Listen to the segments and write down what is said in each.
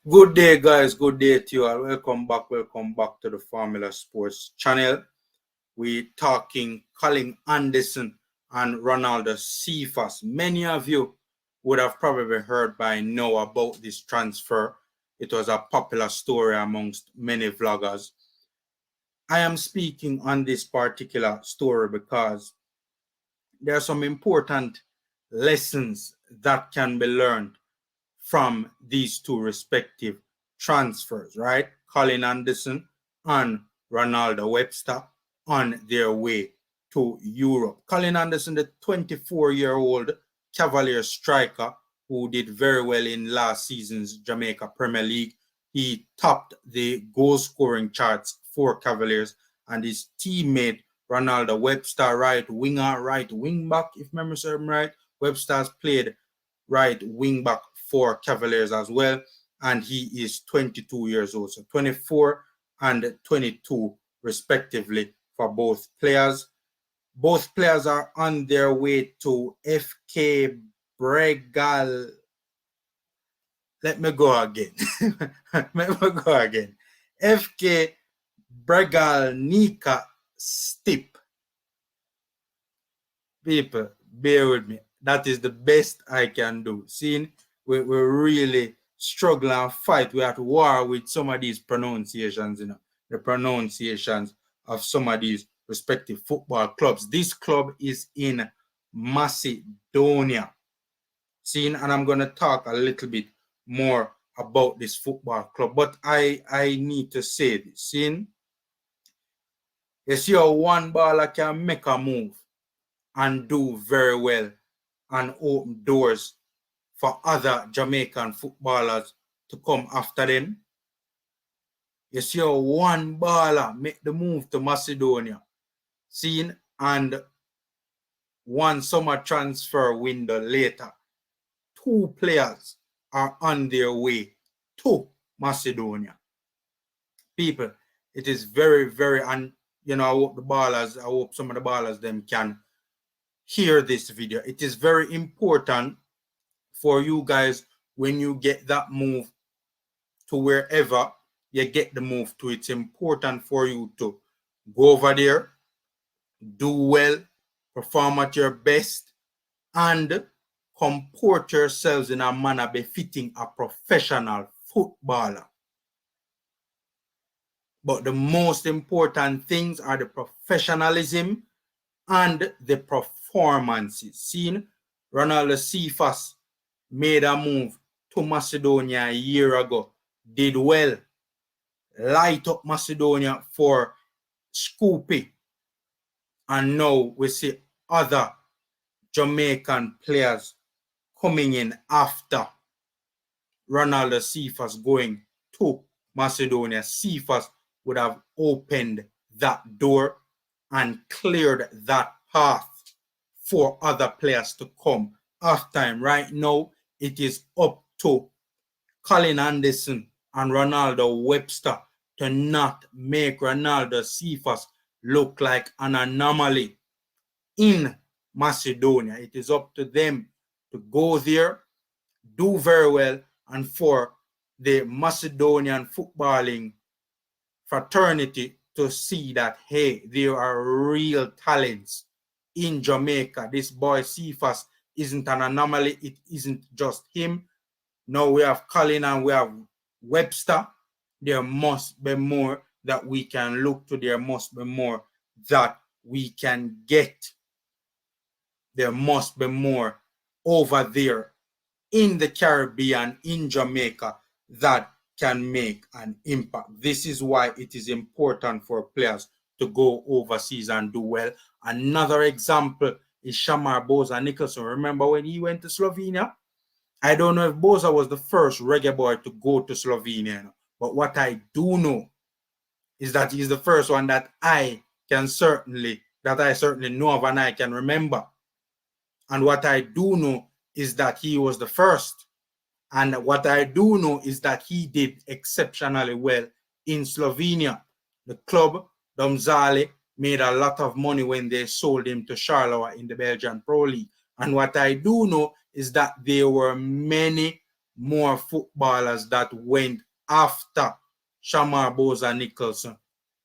Good day, guys. Good day to you all. Welcome back. Welcome back to the Formula Sports channel. We're talking Colin Anderson and Ronaldo Cephas. Many of you would have probably heard by now about this transfer. It was a popular story amongst many vloggers. I am speaking on this particular story because there are some important lessons that can be learned from these two respective transfers, right? Colin Anderson and Ronaldo Webster on their way to Europe. Colin Anderson, the 24-year-old Cavaliers striker who did very well in last season's Jamaica Premier League. He topped the goal-scoring charts for Cavaliers, and his teammate Ronaldo Webster, right winger, right wing back, if memory serves me right. Webster's played right wing back for Cavaliers as well, and he is 22 years old. So 24 and 22 respectively for both players. Both players are on their way to FK Bregal. Let me go again. FK Bregalnica Stip. People, bear with me. That is the best I can do. Seeing we really struggle and fight. We're at war with some of these pronunciations, the pronunciations of some of these respective football clubs. This club is in Macedonia. Seeing, and I'm going to talk a little bit more about this football club, but I need to say this. Seeing, you see how one baller can make a move and do very well and open doors for other Jamaican footballers to come after them. You see how one baller make the move to Macedonia, seen, and one summer transfer window later, two players are on their way to Macedonia. People, it is very, very, and I hope some of the ballers them can hear this video. It is very important for you guys when you get that move to wherever you get the move to. It's important for you to go over there, do well, perform at your best, and comport yourselves in a manner befitting a professional footballer. But the most important things are the professionalism and the performances. Seen Ronaldo Cephas made a move to Macedonia a year ago, did well, light up Macedonia for Scoopy, and now we see other Jamaican players coming in after Ronaldo Cephas going to Macedonia. Cephas would have opened that door and cleared that path for other players to come after him. Right now, it is up to Colin Anderson and Ronaldo Webster to not make Ronaldo Cephas look like an anomaly in Macedonia. It is up to them to go there, do very well, and for the Macedonian footballing fraternity to see that, hey, there are real talents in Jamaica. This boy Cephas isn't an anomaly. It isn't just him. Now we have Colin and we have Webster. There must be more that we can look to. There must be more that we can get. There must be more over there in the Caribbean, in Jamaica, that can make an impact. This is why it is important for players to go overseas and do well. Another example is Shamar Boza Nicholson. Remember when he went to Slovenia? I don't know if Boza was the first reggae boy to go to Slovenia, but what I do know is that he's the first one that I certainly know of and I can remember. And what I do know is that he was the first. And what I do know is that he did exceptionally well in Slovenia. The club, Domzale, made a lot of money when they sold him to Charleroi in the Belgian Pro League. And what I do know is that there were many more footballers that went after Shamar Boza-Nicholson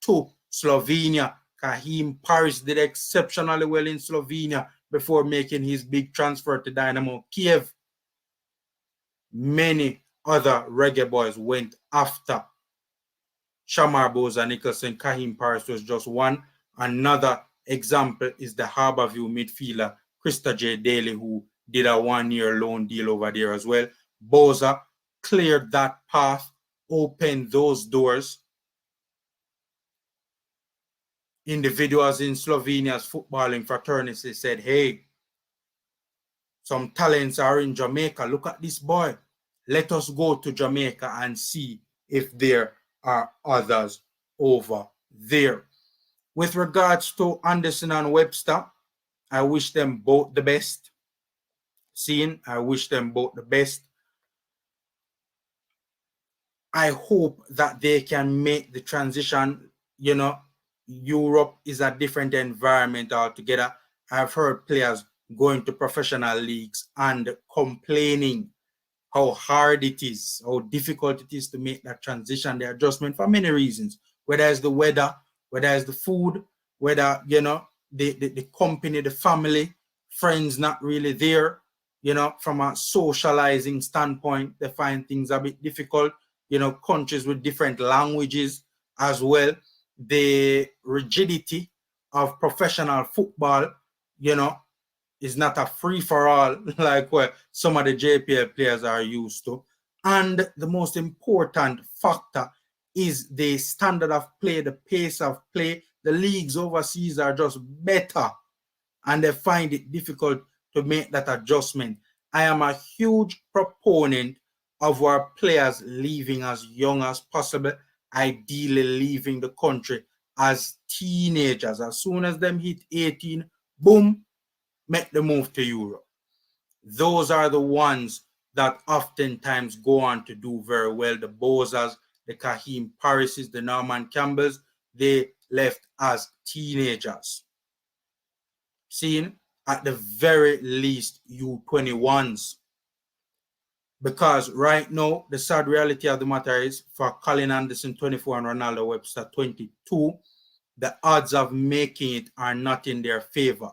to Slovenia. Kahim Paris did exceptionally well in Slovenia before making his big transfer to Dynamo Kiev. Many other Reggae Boyz went after Shamar Boza-Nicholson. Kahim Paris was just one. Another example is the Harbourview midfielder Krista J. Daly, who did a one-year loan deal over there as well. Boza cleared that path, opened those doors. Individuals in Slovenia's footballing fraternity said, hey, some talents are in Jamaica. Look at this boy. Let us go to Jamaica and see if there are others over there. With regards to Anderson and Webster, I wish them both the best. I wish them both the best. I hope that they can make the transition. You know, Europe is a different environment altogether. I've heard players going to professional leagues and complaining how hard it is, how difficult it is to make that transition, the adjustment, for many reasons. Whether it's the weather, whether it's the food, whether, you know, the company, the family, friends not really there. You know, from a socializing standpoint, they find things a bit difficult. You know, countries with different languages as well. The rigidity of professional football, you know, is not a free-for-all like what some of the JPL players are used to. And the most important factor is the standard of play, the pace of play. The leagues overseas are just better, and they find it difficult to make that adjustment. I am a huge proponent of our players leaving as young as possible, ideally leaving the country as teenagers. As soon as them hit 18, boom, make the move to Europe. Those are the ones that oftentimes go on to do very well. The Bozas, the Kahim Parises, the Norman Campbells, they left as teenagers. Seeing at the very least U21s. Because right now, the sad reality of the matter is for Colin Anderson, 24, and Ronaldo Webster, 22, the odds of making it are not in their favor.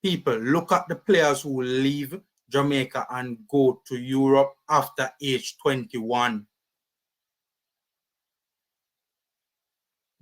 People, look at the players who leave Jamaica and go to Europe after age 21.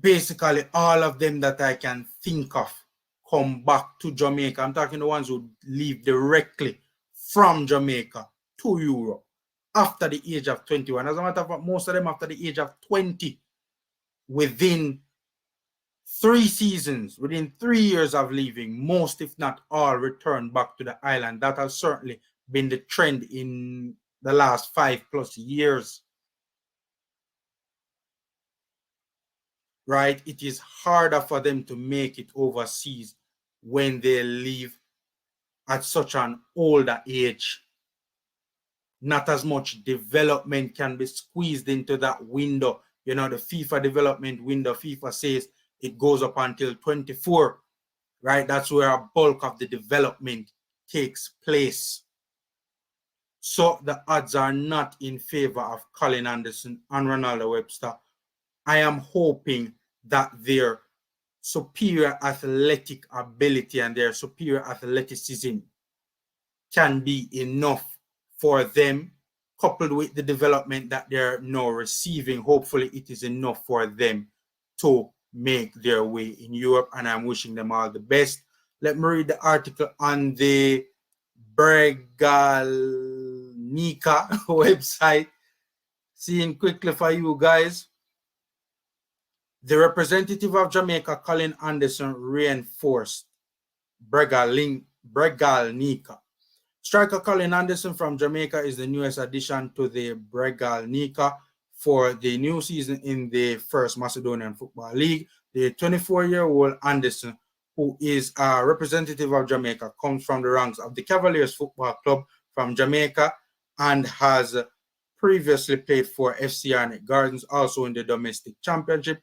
Basically, all of them that I can think of come back to Jamaica. I'm talking the ones who leave directly from Jamaica to Europe after the age of 21. As a matter of fact, most of them after the age of 20, within 3 seasons, within 3 years of leaving, most if not all return back to the island. That has certainly been the trend in the last 5+ years. Right? It is harder for them to make it overseas when they leave at such an older age. Not as much development can be squeezed into that window. You know, the FIFA development window, FIFA says it goes up until 24, right? That's where a bulk of the development takes place. So the odds are not in favor of Colin Anderson and Renaldo Webster. I am hoping that their superior athletic ability and their superior athleticism can be enough for them, coupled with the development that they're now receiving. Hopefully it is enough for them to make their way in Europe, and I'm wishing them all the best. Let me read the article on the Bregalnica website. Seeing quickly for you guys. The representative of Jamaica, Colin Anderson, reinforced Bregalnica. Striker Colin Anderson from Jamaica is the newest addition to the Bregalnica for the new season in the First Macedonian Football League. The 24-year-old Anderson, who is a representative of Jamaica, comes from the ranks of the Cavaliers Football Club from Jamaica and has previously played for FC Arnett Gardens, also in the domestic championship.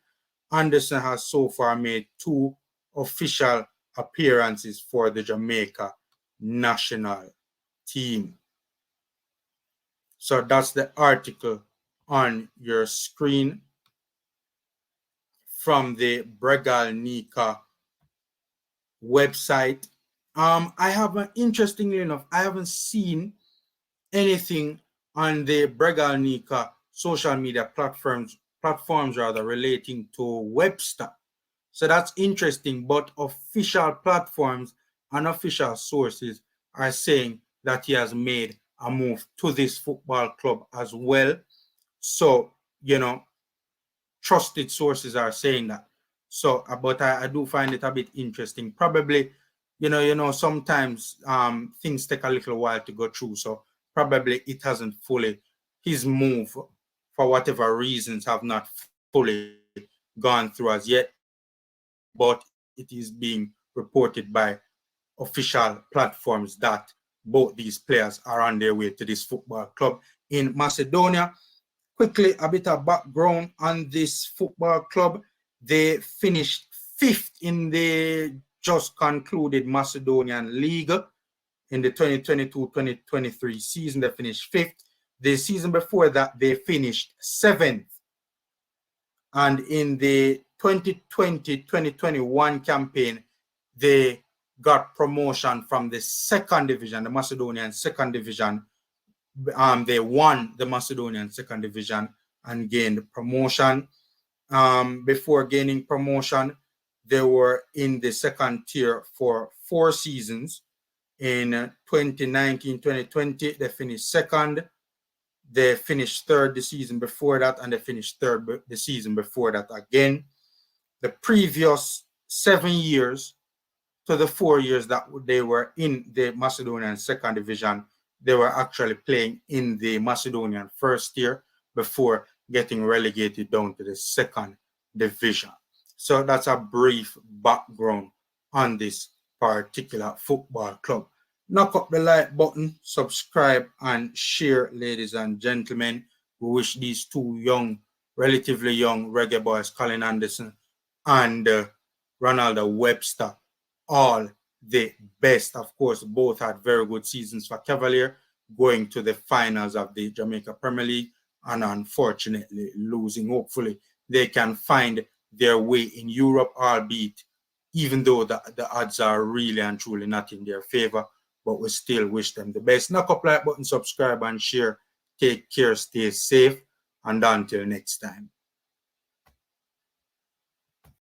Anderson has so far made 2 official appearances for the Jamaica national team. So that's the article on your screen from the Bregalnica website. I haven't, interestingly enough, I haven't seen anything on the Bregalnica social media platforms rather, relating to Webster. So that's interesting, but official platforms and official sources are saying that he has made a move to this football club as well. So, trusted sources are saying that. So, but I do find it a bit interesting. Probably, sometimes things take a little while to go through. So probably it hasn't fully, his move, for whatever reasons, have not fully gone through as yet. But it is being reported by official platforms that both these players are on their way to this football club in Macedonia. Quickly, a bit of background on this football club. They finished 5th in the just concluded Macedonian League in the 2022-2023 season. They finished 5th. The season before that, they finished 7th. And in the 2020-2021 campaign, they got promotion from the second division, the Macedonian second division. They won the Macedonian second division and gained promotion. Before gaining promotion, they were in the second tier for 4 seasons. In 2019-2020, they finished second. They finished third the season before that, and they finished third the season before that again. The previous 7 years to the 4 years that they were in the Macedonian second division, they were actually playing in the Macedonian first tier before getting relegated down to the second division. So that's a brief background on this particular football club. Knock up the like button, subscribe, and share, ladies and gentlemen. We wish these two relatively young Reggae Boys, Colin Anderson and Ronaldo Webster, all the best. Of course, both had very good seasons for Cavalier, going to the finals of the Jamaica Premier League and unfortunately losing. Hopefully, they can find their way in Europe, albeit even though the odds are really and truly not in their favor, but we still wish them the best. Knock up like button, subscribe, and share. Take care, stay safe, and until next time.